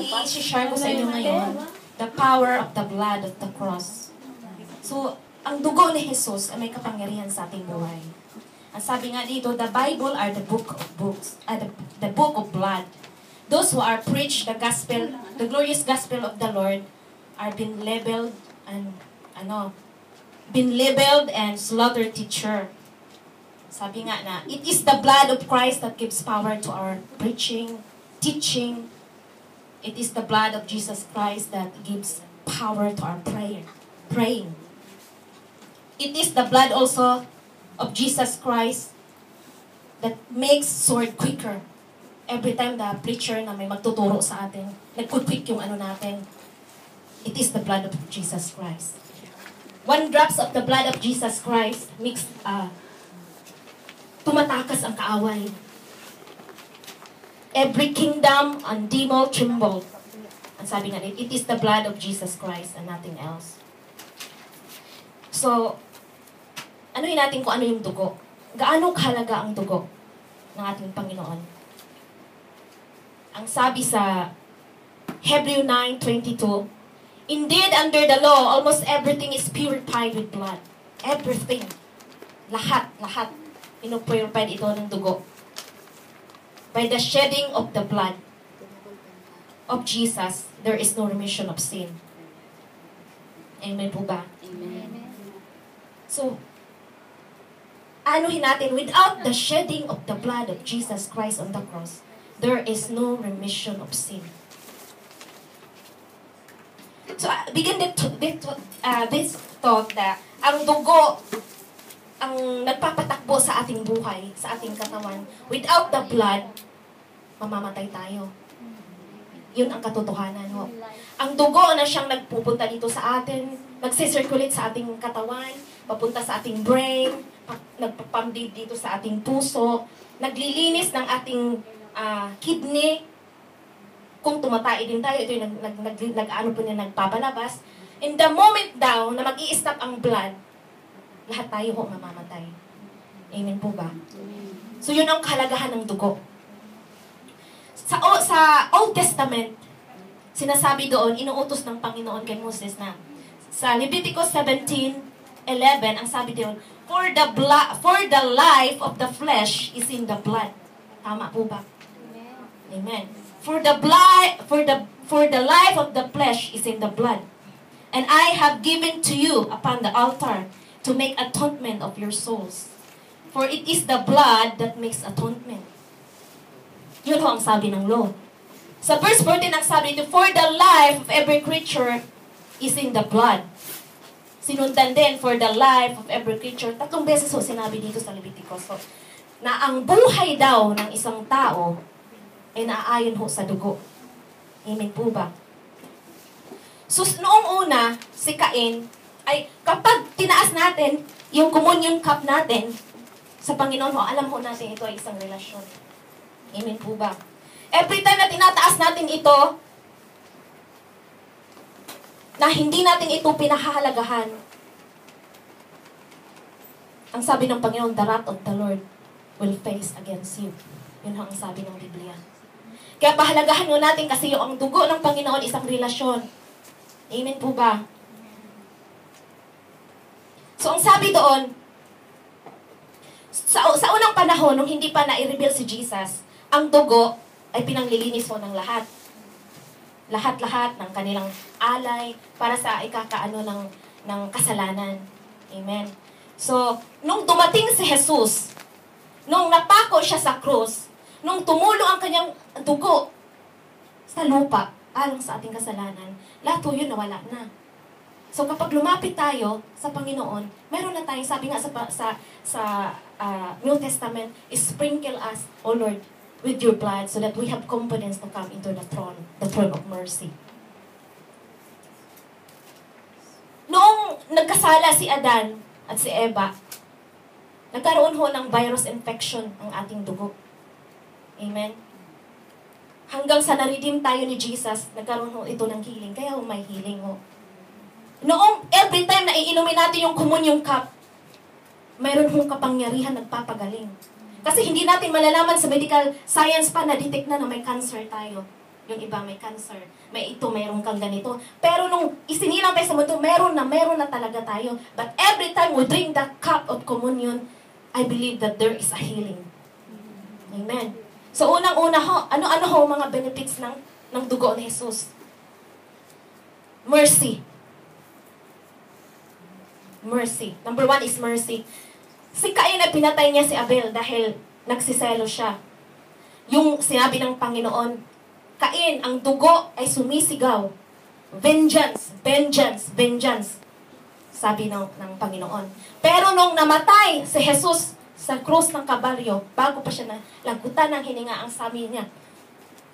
I-share ko sa inyo ngayon, the power of the blood of the cross. So, ang dugo ni Jesus ay may kapangyarihan sa ating buhay. Ang sabi nga dito, the Bible are the book of books, the book of blood. Those who are preached the gospel, the glorious gospel of the Lord, are been labeled and slaughtered teacher. Sabi nga na, it is the blood of Christ that gives power to our preaching, teaching. It is the blood of Jesus Christ that gives power to our praying. It is the blood also of Jesus Christ that makes sword quicker. Every time the preacher na may magtuturo sa atin, nagkukwik yung natin. It is the blood of Jesus Christ. 1 drops of the blood of Jesus Christ makes tumatakas ang kaaway. Every kingdom and demon tremble. Ang sabi nga, it is the blood of Jesus Christ and nothing else. So, anuhin natin kung ano yung dugo. Gaano kahalaga ang dugo ng ating Panginoon? Ang sabi sa Hebrew 9:22, indeed, under the law, almost everything is purified with blood. Everything. Lahat. Purified ito ng dugo. By the shedding of the blood of Jesus, there is no remission of sin. Amen po ba? Amen. So, anuhin natin, without the shedding of the blood of Jesus Christ on the cross, there is no remission of sin. So, begin this thought that ang dugo ang nagpapatakbo sa ating buhay, sa ating katawan. Without the blood, mamamatay tayo. Yun ang katotohanan. No? Ang dugo na siyang nagpupunta dito sa atin, nagsisirculate sa ating katawan, papunta sa ating brain, nagpapamdid dito sa ating puso, naglilinis ng ating kidney. Kung tumatay din tayo, ito yung nagpapalabas. In the moment daw na mag-i-stop ang blood, lahat tayo ho mamamatay. Amen po ba? So yun ang kahalagahan ng dugo. Sa Old Testament, sinasabi doon, inuutos ng Panginoon kay Moses na sa Leviticus 17:11, ang sabi doon, for the life of the flesh is in the blood. Tama po ba? Amen. For the life of the flesh is in the blood. And I have given to you upon the altar to make atonement of your souls. For it is the blood that makes atonement. Yun ho ang sabi ng law. Sa verse 14, ang sabi dito, for the life of every creature is in the blood. Sinundan din, for the life of every creature. 3 beses ho sinabi dito sa Leviticus. So, na ang buhay daw ng isang tao ay naaayon ho sa dugo. Amen po ba? So, noong una, si Cain, ay kapag tinaas natin yung communion cup natin sa Panginoon ho, alam ho natin ito ay isang relasyon. Amen po ba? Every time na tinataas natin ito, na hindi natin ito pinahahalagahan, ang sabi ng Panginoon, the wrath of the Lord will face against you. Yun ang sabi ng Biblia. Kaya pahalagahan mo natin kasi yung dugo ng Panginoon isang relasyon. Amen po ba? So, ang sabi doon, sa unang panahon, nung hindi pa na-reveal si Jesus, ang dugo ay pinanglilinis mo ng lahat. Lahat-lahat ng kanilang alay para sa ikakaano ng kasalanan. Amen. So, nung dumating si Jesus, nung napako siya sa krus, nung tumulo ang kanyang dugo sa lupa, alang sa ating kasalanan, lahat po yun nawala na. So kapag lumapit tayo sa Panginoon, mayroon na tayong, sabi nga sa New Testament, sprinkle us, O Lord, with your blood so that we have confidence to come into the throne of mercy. Noong nagkasala si Adan at si Eva, nagkaroon ho ng virus infection ang ating dugo. Amen? Hanggang sa na-redeem tayo ni Jesus, nagkaroon ho ito ng healing. Kaya ho may healing ho. Noong every time na iinumin natin yung communion cup, mayroon hong kapangyarihan nagpapagaling. Kasi hindi natin malalaman sa medical science pa na-detect na may cancer tayo. Yung iba may cancer, may ito, mayroon kang ganito. Pero nung isinilang tayo sa mundo, meron na talaga tayo. But every time we drink that cup of communion, I believe that there is a healing. Amen. So unang-una ho, ano-ano ho mga benefits ng dugo ni Jesus? Mercy. Mercy. Number 1 is mercy. Si Cain ay pinatay niya si Abel dahil nagsiselo siya. Yung sinabi ng Panginoon, Cain, ang dugo ay sumisigaw. Vengeance, vengeance, vengeance. Sabi ng Panginoon. Pero nung namatay si Jesus sa krus ng Kabalyo, bago pa siya nalagutan ng hininga, ang sabi niya,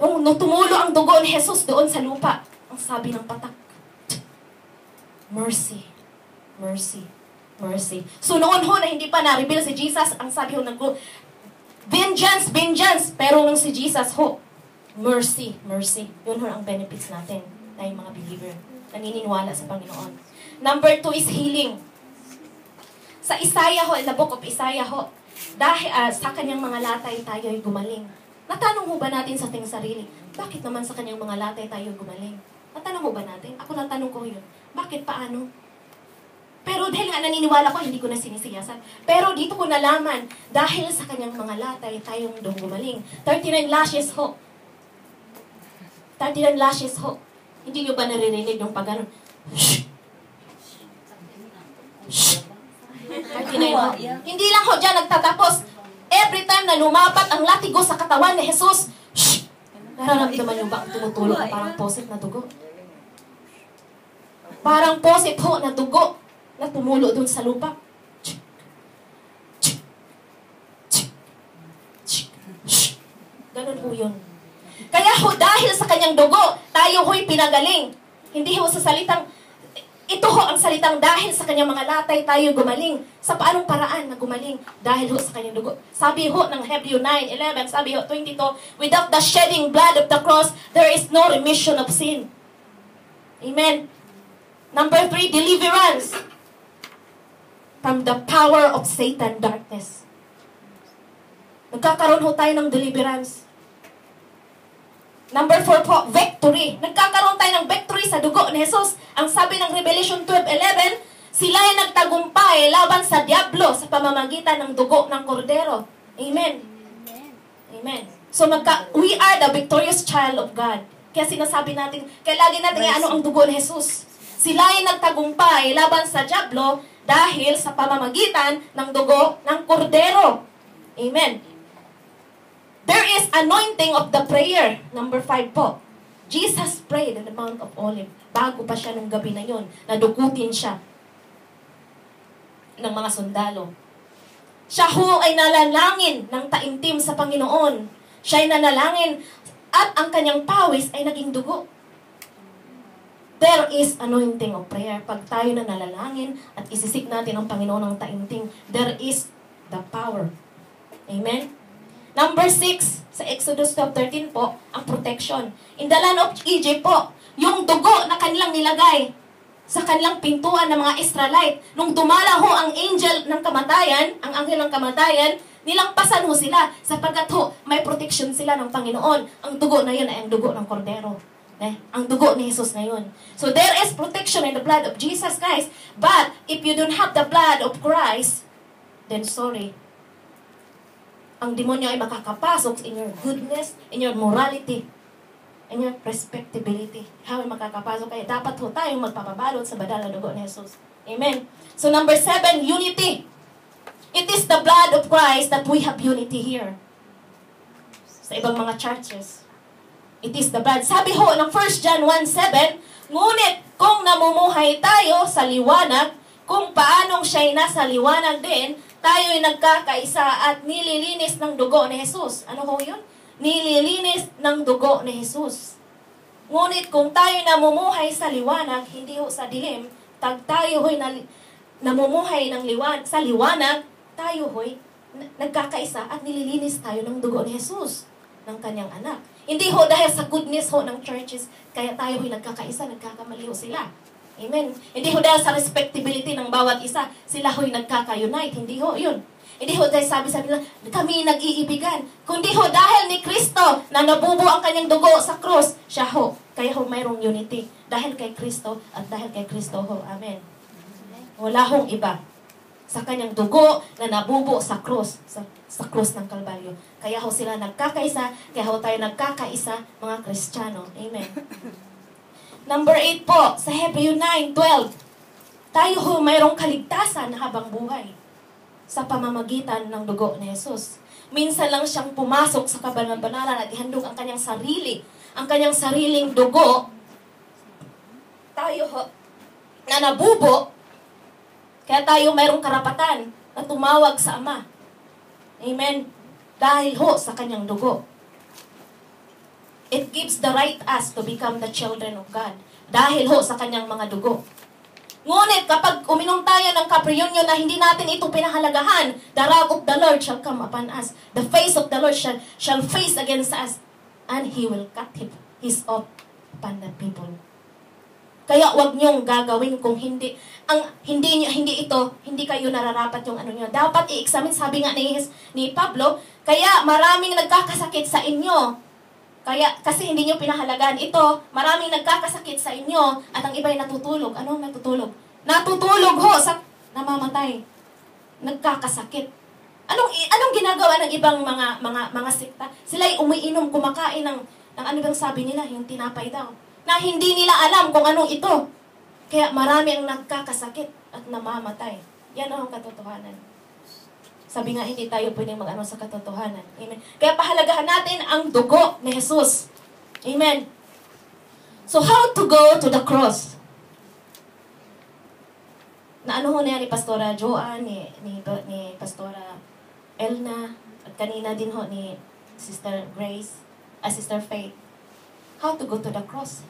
nung tumulo ang dugo ni Jesus doon sa lupa, ang sabi ng patak, mercy, mercy, mercy. So noon ho na hindi pa na-reveal si Jesus, ang sabi ho ng vengeance, vengeance. Pero nung si Jesus ho, mercy, mercy. Yun ho ang benefits natin, tayong mga believer, naniniwala sa Panginoon. Number 2 is healing. Sa Isaiah ho, in the book of Isaiah ho, dahil sa kanyang mga latay tayo ay gumaling. Natanong ho ba natin sa ating sarili, bakit naman sa kanyang mga latay tayo gumaling? Natanong ho ba natin? Ako natanong ko yun. Bakit, paano? Pero dahil nga naniniwala ko, hindi ko na sinisiyasan. Pero dito ko nalaman, dahil sa kanyang mga latay, tayong doon gumaling. 39 lashes ho. 39 lashes ho. Hindi nyo ba naririnig yung pag-ano? Shh! Shh! 39 ho. Hindi lang ho dyan nagtatapos. Every time na lumapat ang latigo sa katawan ni Jesus, shh! Nararamdaman nyo ba ang tumutulog na parang posit na dugo? Parang posit ho na dugo na tumulo dun sa lupa. Ganun ho yun. Kaya ho, dahil sa kanyang dugo, tayo ho'y pinagaling. Hindi ho sa salitang, ito ho ang salitang dahil sa kanyang mga latay tayo gumaling. Sa paanong paraan na gumaling? Dahil ho sa kanyang dugo. Sabi ho ng Hebrew 9:11, sabi ho 22, without the shedding blood of the cross, there is no remission of sin. Amen. Number 3, deliverance from the power of Satan, darkness. Nagkakaroon ho tayo ng deliverance. Number 4 po, victory. Nagkakaroon tayo ng victory sa dugo ni Jesus. Ang sabi ng Revelation 12:11, sila ay nagtagumpay laban sa diablo sa pamamagitan ng dugo ng kordero. Amen. Amen. So we are the victorious child of God. Kaya sinasabi natin, kaya lagi natin ano ang dugo ni Jesus. Sila ay nagtagumpay laban sa diablo dahil sa pamamagitan ng dugo ng kordero. Amen. There is anointing of the prayer. Number 5 po. Jesus prayed on the Mount of Olives. Bago pa siya nung gabi na yun, nadukutin siya ng mga sundalo. Siya ho ay nalalangin ng taimtim sa Panginoon. Siya ay nanalangin at ang kanyang pawis ay naging dugo. There is anointing of prayer. Pag tayo na nalalangin at isisik natin ang Panginoon ng taimtim, there is the power. Amen? Number 6, sa Exodus 12:13 po, ang protection. In the land of Egypt po, yung dugo na kanilang nilagay sa kanilang pintuan ng mga Israelite, nung dumala ho ang angel ng kamatayan, ang anghel ng kamatayan, nilampasan ho sila sapagkat ho, may protection sila ng Panginoon. Ang dugo na yun ay ang dugo ng kordero. Ang dugo ni Jesus na yun. So there is protection in the blood of Jesus Christ. But if you don't have the blood of Christ, then sorry, ang demonyo ay makakapasok in your goodness, in your morality, in your respectability. How ay makakapasok kayo? Dapat ho tayong magpapabalot sa badal na dugo ni Jesus. Amen. So number 7, unity. It is the blood of Christ that we have unity here. Sa ibang mga churches, it is the blood. Sabi ho ng 1 John 1:7, ngunit kung namumuhay tayo sa liwanag, kung paanong siya'y nasa liwanag din, tayo'y nagkakaisa at nililinis ng dugo ni Jesus. Ano ho yun? Nililinis ng dugo ni Jesus. Ngunit kung tayo namumuhay sa liwanag, hindi ho sa dilim, tayo ho'y namumuhay sa liwanag, tayo ho'y nagkakaisa at nililinis tayo ng dugo ni Jesus, ng kanyang anak. Hindi ho dahil sa goodness ho ng churches, kaya tayo ho'y nagkakaisa, nagkakamali ho sila. Amen. Hindi ho dahil sa respectability ng bawat isa, sila ho'y nagkaka-unite. Hindi ho, yun. Hindi ho dahil sabi nila, kami nag-iibigan. Kundi ho dahil ni Kristo na nabubo ang kanyang dugo sa cross, siya ho. Kaya ho mayroong unity. Dahil kay Kristo at dahil kay Kristo ho. Amen. Wala hong iba. Sa kanyang dugo na nabubo sa cross. Sa cross ng Kalbaryo. Kaya ho sila nagkakaisa. Kaya ho tayo nagkakaisa mga Kristiyano. Amen. Number 8 po, sa Hebreo 9:12. Tayo ho mayroong kaligtasan na habang buhay sa pamamagitan ng dugo ni Jesus. Minsan lang siyang pumasok sa kabalan-banalan at ihandog ang kanyang sarili, ang kanyang sariling dugo. Tayo ho, na nabubo, kaya tayo mayroong karapatan na tumawag sa Ama. Amen. Dahil ho sa kanyang dugo. It gives the right us to become the children of God. Dahil ho sa kanyang mga dugo. Ngunit kapag uminom tayo ng kapriyonyo na hindi natin ito pinahalagahan, the wrath of the Lord shall come upon us. The face of the Lord shall face against us. And He will cut His off upon the people. Kaya wag niyong gagawin kung hindi kayo nararapat yung ano niyo. Dapat i-examine, sabi nga ni Pablo, kaya maraming nagkakasakit sa inyo. Kasi hindi nyo pinahalagaan ito, maraming nagkakasakit sa inyo at ang iba'y natutulog. Ano natutulog? Natutulog ho sa namamatay. Nagkakasakit. Anong ginagawa ng ibang mga sekta? Sila'y umiinom, kumakain ng ano bang sabi nila, yung tinapay daw. Na hindi nila alam kung anong ito. Kaya marami ang nagkakasakit at namamatay. Yan ang katotohanan. Sabi nga, hindi tayo pwedeng mag-ano sa katotohanan. Amen. Kaya pahalagahan natin ang dugo ni Jesus. Amen. So, how to go to the cross? Na ano ho na yan ni Pastora Joanne, ni Pastora Elna, at kanina din ho ni Sister Grace, Sister Faith. How to go to the cross?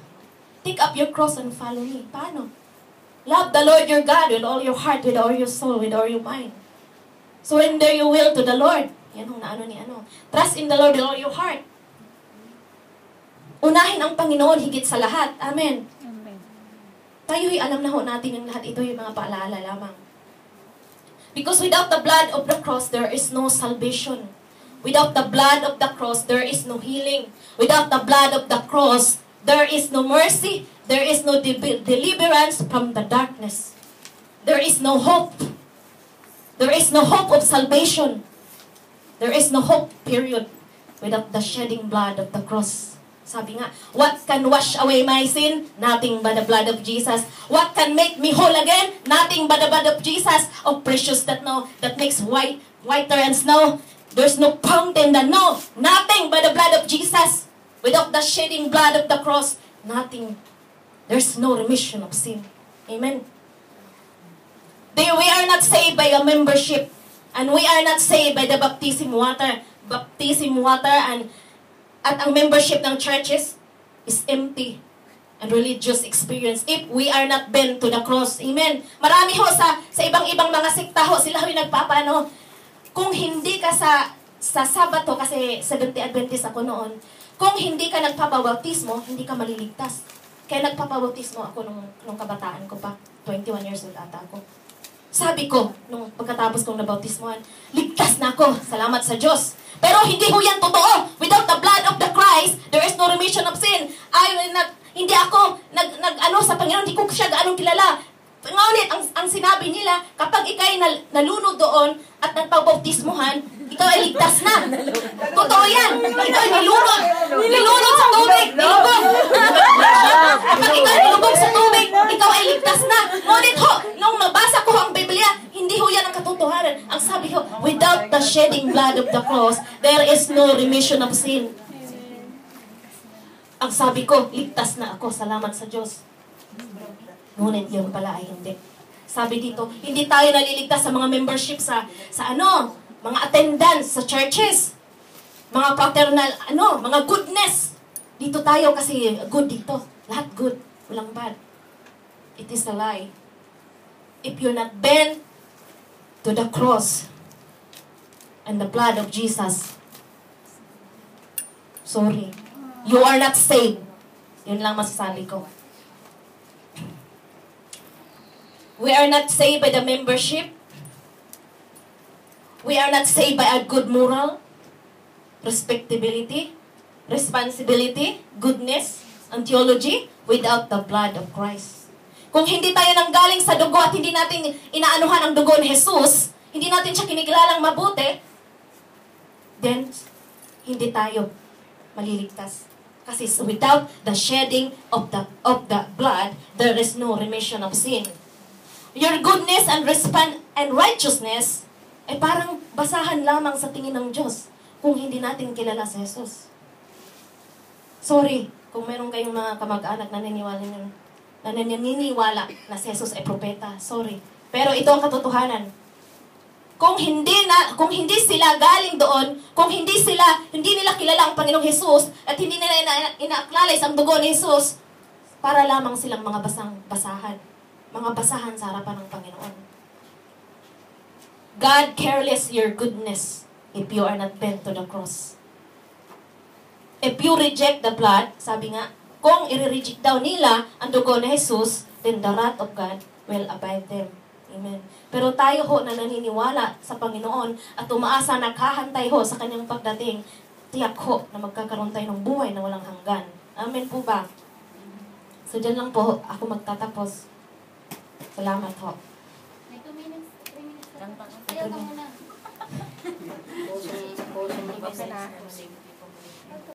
Take up your cross and follow me. Paano? Love the Lord your God with all your heart, with all your soul, with all your mind. Surrender your will to the Lord. Yan ang naano ni ano. Trust in the Lord with all your heart. Unahin ang Panginoon higit sa lahat. Amen. Amen. Tayo'y alam na ho natin yung lahat. Ito yung mga paalala lamang. Because without the blood of the cross, there is no salvation. Without the blood of the cross, there is no healing. Without the blood of the cross, there is no mercy. There is no deliverance from the darkness. There is no hope. There is no hope of salvation. There is no hope, period, without the shedding blood of the cross. Sabi nga, what can wash away my sin? Nothing but the blood of Jesus. What can make me whole again? Nothing but the blood of Jesus. Oh, precious that makes whiter than snow. There's no fountain that no. Nothing but the blood of Jesus. Without the shedding blood of the cross, nothing. There's no remission of sin. Amen. We are not saved by a membership. And we are not saved by the baptism water. At ang membership ng churches is empty and religious experience if we are not bent to the cross. Amen. Marami ho sa ibang-ibang mga sekta ho, sila ho yung nagpapano. Kung hindi ka sa Sabato, kasi Seventh-day Adventist ako noon, kung hindi ka nagpapabautismo, hindi ka maliligtas. Kaya nagpapabautismo ako nung kabataan ko pa. 21 years old ata ako. Sabi ko, nung pagkatapos kong nabautismohan, ligtas na ako, salamat sa Diyos. Pero hindi ho yan totoo. Without the blood of the Christ, there is no remission of sin. Hindi ako sa Panginoon, hindi ko siya gaanong kilala. Ngunit, ang sinabi nila, kapag ikay nalunod doon at nagpabautismohan, ikaw ay ligtas na. Totoo yan. Ikaw ay nilunod. Nilunod sa tubig. Nilubog. Kapag ikaw ay nilubog sa tubig, ikaw ay ligtas na. Ngunit ho, nung nabasa ko ang Biblia, hindi ho yan ang katotohanan. Ang sabi ho, without the shedding blood of the cross, there is no remission of sin. Ang sabi ko, ligtas na ako. Salamat sa Diyos. Ngunit yun pala ay hindi. Sabi dito, hindi tayo naliligtas sa mga membership sa mga attendance sa churches. Mga fraternal, mga goodness. Dito tayo kasi good dito. Lahat good. Walang bad. It is a lie. If you're not bent to the cross and the blood of Jesus, sorry. You are not saved. Yun lang masasabi ko. We are not saved by the membership. We are not saved by a good moral, respectability, responsibility, goodness, and theology without the blood of Christ. Kung hindi tayo nanggaling sa dugo at hindi natin inaanuhan ang dugo ni Jesus, hindi natin siya kinikilalang mabuti, then hindi tayo maliligtas. Kasi without the shedding of the blood, there is no remission of sin. Your goodness and righteousness ay parang basahan lamang sa tingin ng Diyos kung hindi natin kilala si Jesus. Sorry, kung meron kayong mga kamag-anak na naniniwala na si Jesus ay propeta. Sorry. Pero ito ang katotohanan. Kung hindi sila galing doon, kung hindi nila kilala ang Panginoong Jesus at hindi nila ina-acknowledge ang dugo ni Jesus, para lamang silang mga basahan sa harapan ng Panginoon. God careless your goodness if you are not bent to the cross. If you reject the blood, sabi nga, kung i-reject daw nila ang dugo ni Jesus, then the wrath of God will abide them. Amen. Pero tayo ho na naniniwala sa Panginoon at umaasa na kahantay ho sa kanyang pagdating, tiyak ho na magkakaroon tayo ng buhay na walang hanggan. Amen po ba? So dyan lang po ako magtatapos. Salamat ho. May 2 minutes, 3 minutes. Ayaw ka muna. Puso mo kasi na.